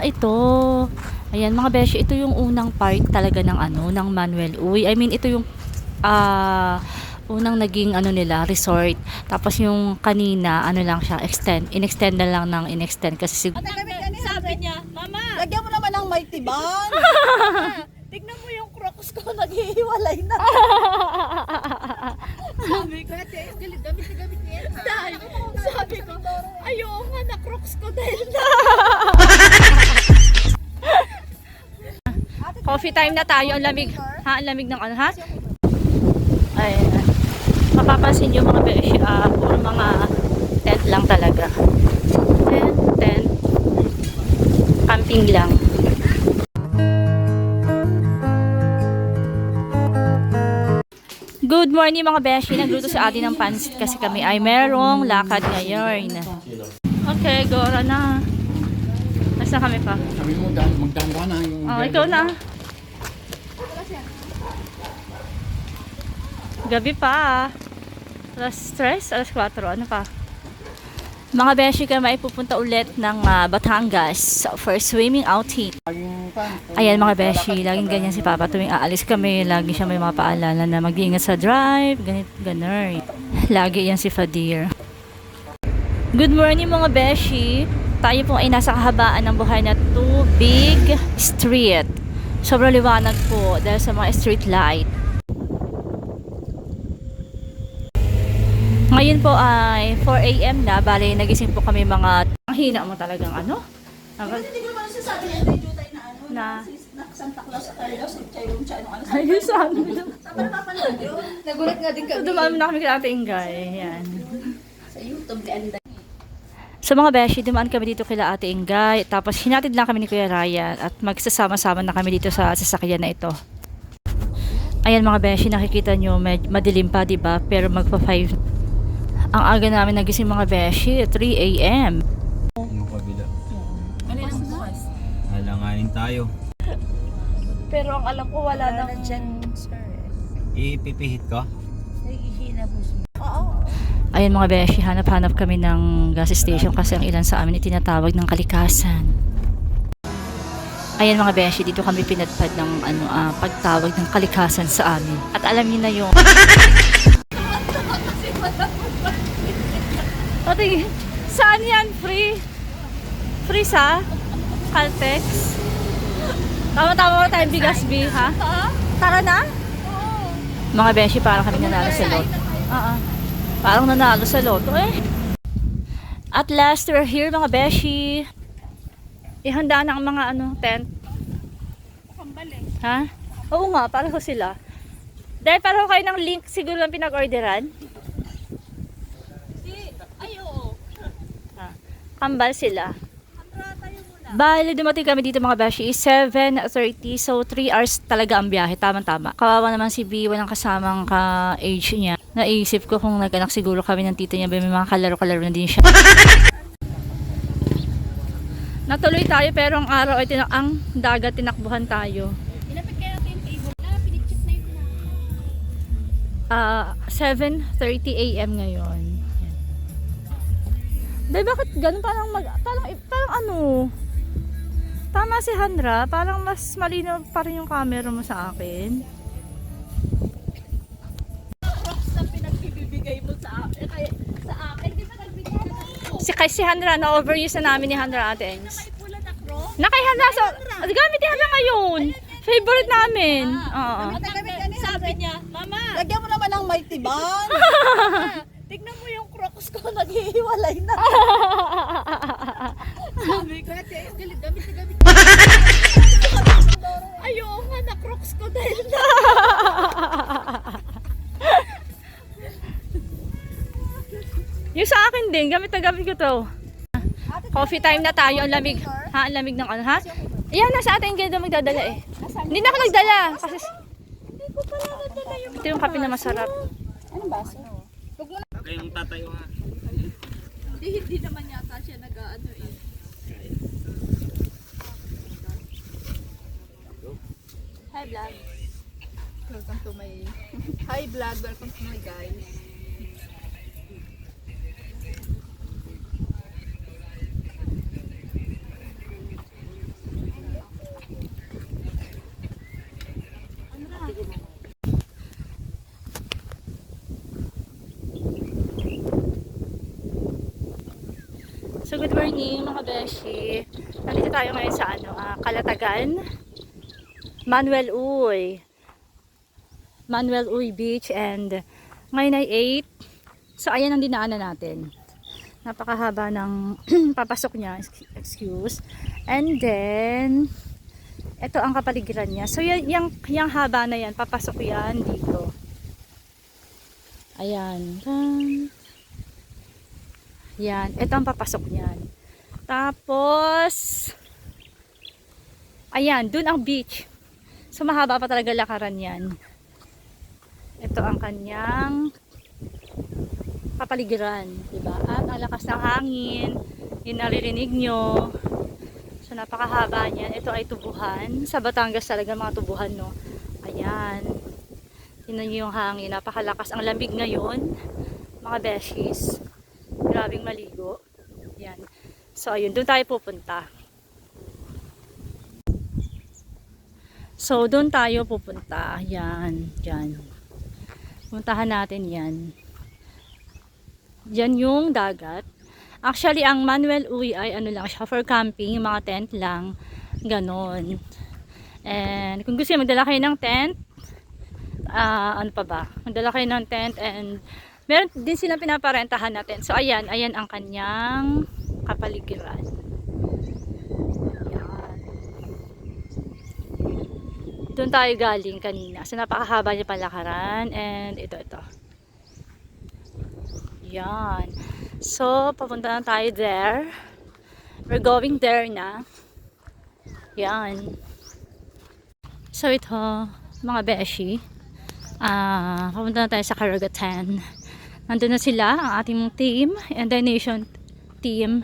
Ito. Ayan mga beshi, ito yung unang part talaga ng ng Manuel Uy. I mean, ito yung unang naging nila, resort. Tapos yung kanina, lang siya, in-extend na lang ng in-extend kasi Sabi niya, Mama, Lagyan mo naman ng mighty band. tignan mo yung crocs ko, naghihiwalay na. Sabi ko, gamit niya yan. Sabi ko, ayaw nga na crocs ko dahil na. coffee time na tayo. Ang lamig. Ha? Ang lamig ng ha? Ayan. Mapapansin nyo mga beshi, puro mga tent lang talaga. Tent. Camping lang. Good morning mga beshi. Nagluto si Ate ng pansit kasi kami ay merong lakad ngayon. Okay, gora na. Nasa kami pa? Sabi mo, magdaan ka na. Ikaw na. Gabi pa. Alas 3, alas 4. Ano pa? Mga beshi kami ay pupunta ulit ng Batangas for swimming outing. Ayan mga beshi, laging ganyan si Papa tuwing aalis kami, lagi siya may mga paalala na mag-iingat sa drive, ganit ganar. Lagi yan si Fadir. Good morning mga beshi. Tayo po ay nasa kahabaan ng buhay na Tubig Street. Sobrang liwanag po dahil sa mga street light. Ngayon po ay 4 AM na, bali nagising po kami mga, ang hina mo talagang Hindi ko naman sasabi niya, may jutay na Santa Claus at Carlos, yung Ayun sa amin. Saan pa napapanood yun? Nagulat nga din kami. Dumaan na kami kay Ate Ingay. Yan. Sa YouTube, ni Anda. So mga beshi, dumaan kami dito kila Ate Ingay. Tapos hinatid lang kami ni Kuya Ryan at magsasama-sama na kami dito sa sasakyan na ito. Ayan mga beshi, nakikita nyo, madilim pa diba? Pero magpa-5. Ang aga namin nagising mga beshi, 3 AM. Yung kabila. Ano yung bukas? Halanganin tayo. Pero ang alam ko wala nang dyan, sir. Ipipihit ka? Nagihina po siya. Oo. Ayan mga beshi, hanap-hanap kami ng gas station kasi ang ilan sa amin itinatawag ng kalikasan. Ayan mga beshi, dito kami pinadpad ng pagtawag ng kalikasan sa amin. At alam niyo na yung Ate, saan yan? Free? Free sa? Caltex? Tama-tama mo tayong Bigasbi, ha? Tara na? Mga beshi, parang kami nanalo sa loto. Parang nanalo sa loto eh. At last, we're here mga beshi. Ihanda na ang mga tent. Pambalik. Ha? Oo nga, pareho sila. Dahil pareho kayo ng link siguro lang pinag-orderan. Kambal sila. Bali, dumating kami dito mga beshi, 7:30. So, 3 hours talaga ang biyahe. Tama-tama. Kawawa naman si B, walang kasamang ka-age niya. Naisip ko kung nag-anak siguro kami ng tita niya, may mga kalaro-kalaro na din siya. Natuloy tayo pero ang araw ay ang dagat tinakbuhan tayo. Inapit kayo natin yung table na, pinichip na yun na. 7:30 AM ngayon. Dahil bakit ganun? Parang tama si Handra, parang mas malinaw pa rin yung camera mo sa akin. Crocs na pinagbibigay mo sa akin. Di ba nagbigay na ako? Si Handra, na-overuse na namin ni Handra Ate Engs. May pula na crocs? Nakay Handra, so, gamit ni Handra ngayon. Favorite namin. Oo. Sabi niya, Mama, Lagyan mo naman ng mighty band. tignan mo yung crocs ko, naghihiwalay na. Sabi ko, gamit niya. Ayaw nga na crocs ko dahil na. Yung sa akin din, gamit na gamit ko to. Coffee time na tayo, ang lamig. Ha? Ang lamig ng ha? Ayan, nasa atin kayo daw magdadala eh. Hindi na ako nagdala. Kasi Hindi ko pala nadala yung ito yung kape na masarap. Anong baso? Kayong tatayo ha. Hindi naman yata siya nag-ano eh. Hi vlog. Welcome to my Hi vlog, welcome to my guys. So good morning mga beshi. Nandito tayo ngayon sa Calatagan. Manuel Uy Beach, and ngayon ay 8. So ayan ang dinaanan natin. Napakahaba ng papasok niya, excuse. And then ito ang kapaligiran niya. So yung haba na yan, papasok yan dito. Ayan. Yan, ito ang papasok niyan. Tapos ayan, dun ang beach. So mahaba pa talaga lakaran yan. Ito ang kanyang kapaligiran, diba? At ang lakas ng hangin, yung naririnig nyo. So napakahaba niyan. Ito ay tubuhan. Sa Batangas talaga mga tubuhan, no? Ayan. Tingnan nyo yung hangin. Napakalakas. Ang lamig ngayon, mga beshies. Grabing maligo. Yan. So ayun, doon tayo pupunta. So doon tayo pupunta. Yan, diyan. Puntahan natin 'yan. Diyan yung dagat. Actually, ang Manuel Uy ay ano lang siya, for camping, mga tent lang, ganon. And kung gusto niyo magdala kayo ng tent, ano pa ba? Magdala kayo ng tent, and meron din silang pinaparentahan natin. So ayan ang kanyang kapaligiran. Ayan. Doon tayo galing kanina. So napakahaba niya palakaran, and ito. Yan. So papunta na tayo there. We're going there na. Yan. So ito, mga beshi. Papunta na tayo sa Karagatan. Nandun na sila, ang ating team, and the nation team.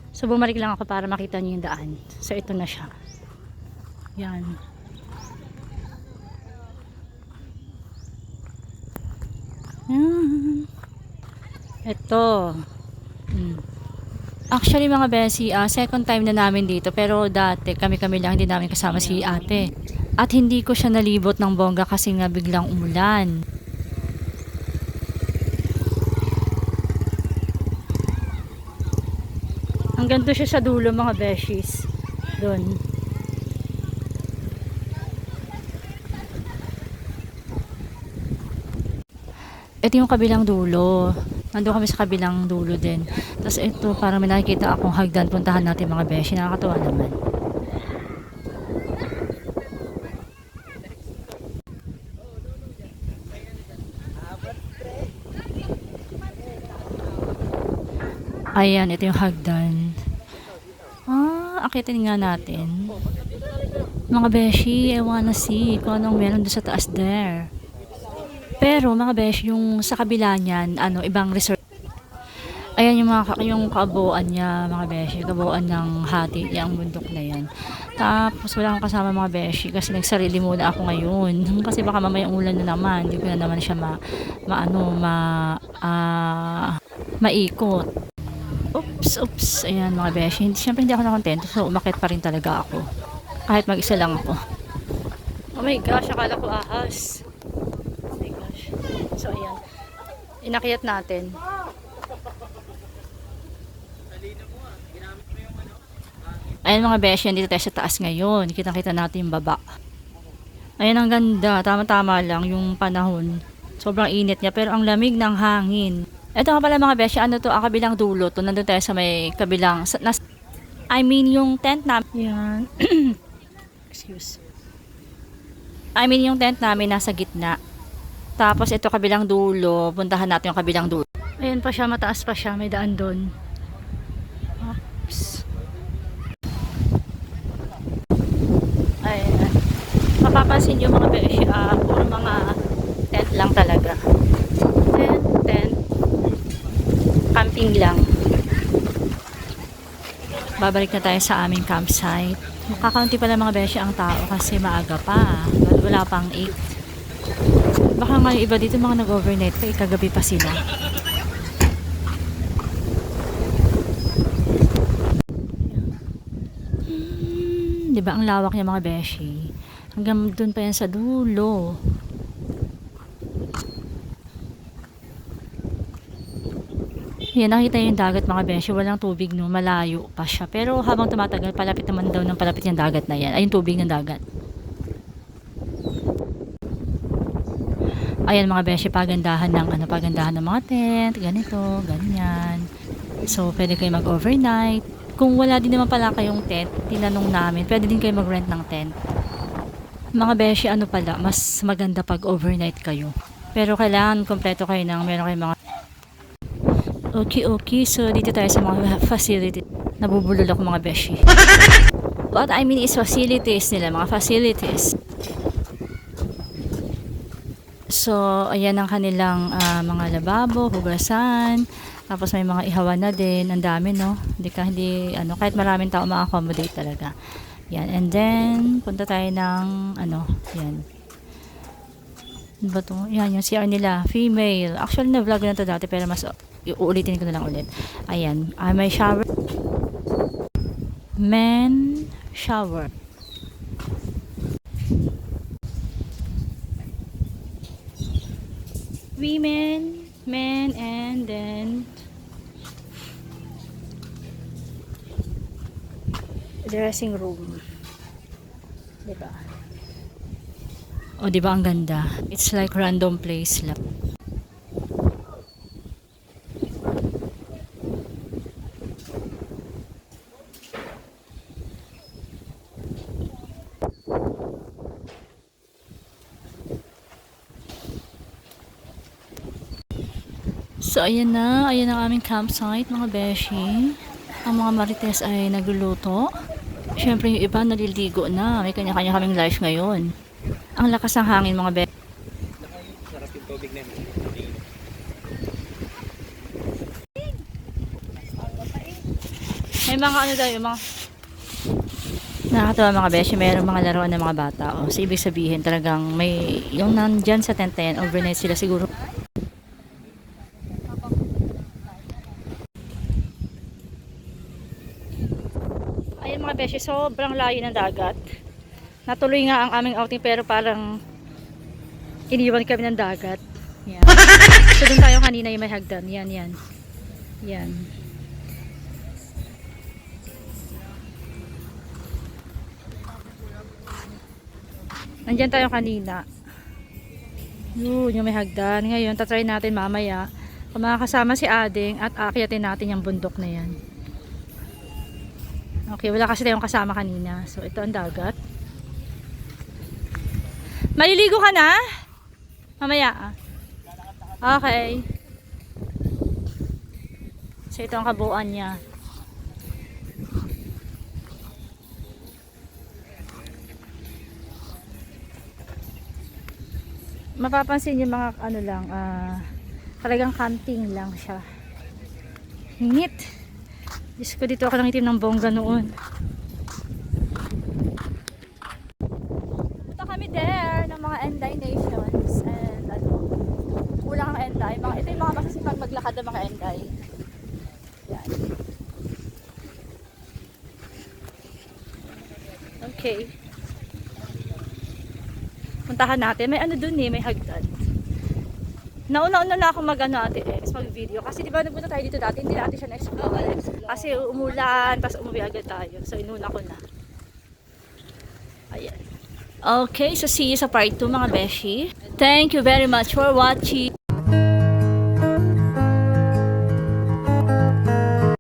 So bumalik lang ako para makita niyo yung daan. So ito na siya. Yan. Yan. Ito. Actually mga besi, second time na namin dito, pero dati kami lang, hindi namin kasama si ate. At hindi ko siya nalibot ng bongga kasi nga biglang umulan. Hanggang doon siya sa dulo mga beshies. Doon. Ito yung kabilang dulo. Nandun kami sa kabilang dulo din. Tapos ito, parang may nakikita akong hagdan. Puntahan natin mga beshi. Nakakatawa naman. Ayan, ito yung hagdan. Akitin nga natin. Mga beshi, I wanna see kung anong meron doon sa taas there. Pero mga beshi, yung sa kabila niyan, ibang resort. Ayan yung kabuuan niya, mga beshi. Kabuuan ng hati, yung bundok na yan. Tapos wala akong kasama mga beshi kasi nagsarili muna ako ngayon. Kasi baka mamayang ulan na naman. Hindi ko na naman siya maikot. Oops. Ayan mga beshi. Siyempre hindi ako nakontento. So umakit pa rin talaga ako. Kahit mag-isa lang ako. Oh my gosh, akala ko ahas. Oh my gosh. So ayan. Inakyat natin. Ayan mga beshi, dito tayo sa taas ngayon. Kita-kita natin yung baba. Ayan ang ganda. Tama-tama lang yung panahon. Sobrang init niya pero ang lamig ng hangin. Ito nga pala mga beshi, ang kabilang dulo to. Nandun tayo sa may kabilang, yung tent namin. Yan. Excuse. Yung tent namin nasa gitna. Tapos ito kabilang dulo. Puntahan natin yung kabilang dulo. Ayan pa siya, mataas pa siya. May daan doon. Oops. Ayan. Mapapansin nyo mga beshi, puro mga tent lang talaga. Tent. Camping lang. Babalik na tayo sa aming campsite. Makakaunti pala mga beshi ang tao kasi maaga pa. Wala pang 8. Baka nga yung iba dito mga nag-overnight pa, kagabi pa sila. Diba ang lawak niya mga beshi? Hanggang dun pa yan sa dulo. Yan, nakita yung dagat mga beshi. Walang tubig no, malayo pa siya. Pero habang tumatagal, palapit naman daw ng palapit yung dagat na yan. Ay, yung tubig ng dagat. Ayan mga beshi, pagandahan ng pagandahan ng mga tent, ganito, ganyan. So, pwede kayo mag-overnight. Kung wala din naman pala kayong tent, tinanong namin, pwede din kayo mag-rent ng tent. Mga beshi, pala, mas maganda pag overnight kayo. Pero kailangan kompleto kayo ng meron kayong mga okay. So, dito tayo sa mga facility. Nabubulol ako mga beshi. What I mean is facilities nila, mga facilities. So, ayan ang kanilang mga lababo, hugasan. Tapos may mga ihawan na din. Ang dami, no? Kahit maraming tao ma-accommodate talaga. Yan. And then, punta tayo ng, yan. Ano ba to? Yan, yung CR nila. Female. Actually, na-vlog na to dati, pero mas uulitin ko na lang ulit. Ayan. May shower. Men shower. Women, men, and then dressing room. Diba? O, diba ang ganda? It's like random place lang. So, ayan na. Ayan ang aming campsite, mga beshi. Ang mga marites ay nagluluto. Siyempre, yung iba naliligo na. May kanya-kanya kaming life ngayon. Ang lakas ng hangin, mga beshi. Sarap yung tubig na yun. May mga yung mga nakakatawa mga beshi, mayroong mga laruan ng mga bata. So, ibig sabihin talagang may, yung nandyan sa tent na yan, overnight sila siguro. Ayan mga beshi, sobrang layo ng dagat. Natuloy nga ang aming outing pero parang iniwan kami ng dagat. Yan. So, dun tayo kanina yung may hagdan. Yan. Yan. Nandyan tayo kanina. Yun, yung may hagdan. Ngayon, tatry natin mamaya kung makakasama si Ading at aakyatin natin yung bundok na yan. Okay, wala kasi tayong kasama kanina. So, ito ang dagat. Maliligo ka na? Mamaya. Okay. So, ito ang kabuuan niya. Mapapansin yung mga talagang camping lang siya. Hingit. Diyos ko, dito ako nangitim ng bongga noon. Punta kami there ng mga Enday Nations and kulang ang Enday. Ito yung mga masasipag maglakad ng mga Enday. Yan. Okay. Puntahan natin. May dun may hagdan. Nauna na ako mag-video. Kasi di ba nagpunta tayo dito dati, hindi natin siya na-explore. Kasi umulan, tapos umuwi agad tayo. So, inuna ko na. Ayan. Okay, so see you sa part 2 mga beshi. Thank you very much for watching.